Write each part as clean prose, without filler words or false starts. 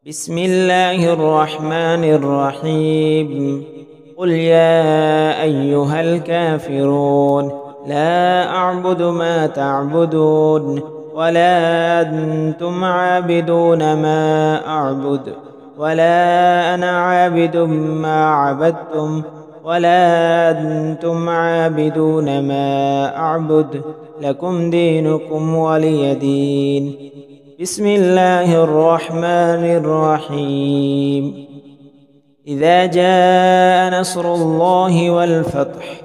بسم الله الرحمن الرحيم. قل يا أيها الكافرون لا أعبد ما تعبدون ولا أنتم عابدون ما أعبد ولا أنا عابد ما عبدتم ولا أنتم عابدون ما أعبد لكم دينكم ولي دين. بسم الله الرحمن الرحيم. إذا جاء نصر الله والفتح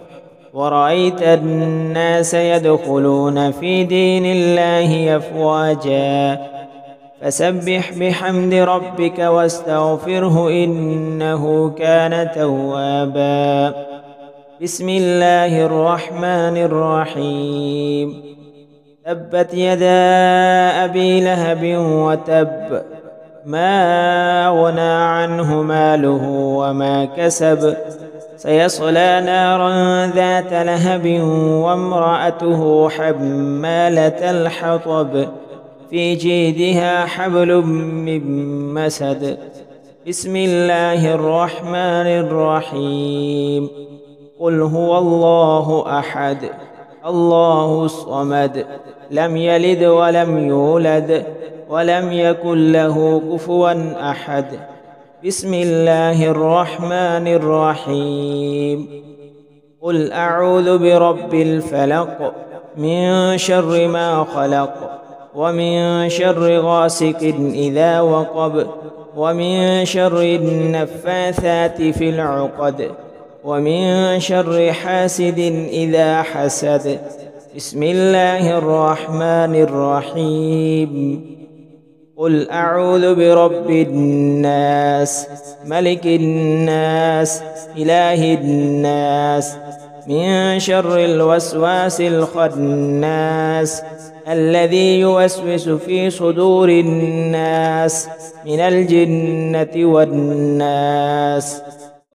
ورأيت الناس يدخلون في دين الله أفواجا فسبح بحمد ربك واستغفره إنه كان توابا. بسم الله الرحمن الرحيم. تبت يدا أبي لهب وتب ما أغنى عنه ماله وما كسب سيصلى نارا ذات لهب وامرأته حمالة الحطب في جيدها حبل من مسد. بسم الله الرحمن الرحيم. قل هو الله أحد الله الصمد لم يلد ولم يولد ولم يكن له كفوا أحد. بسم الله الرحمن الرحيم. قل أعوذ برب الفلق من شر ما خلق ومن شر غاسق إذا وقب ومن شر النفاثات في العقد ومن شر حاسد إذا حسد. بسم الله الرحمن الرحيم. قل أعوذ برب الناس ملك الناس إله الناس من شر الوسواس الخناس الذي يوسوس في صدور الناس من الجنة والناس.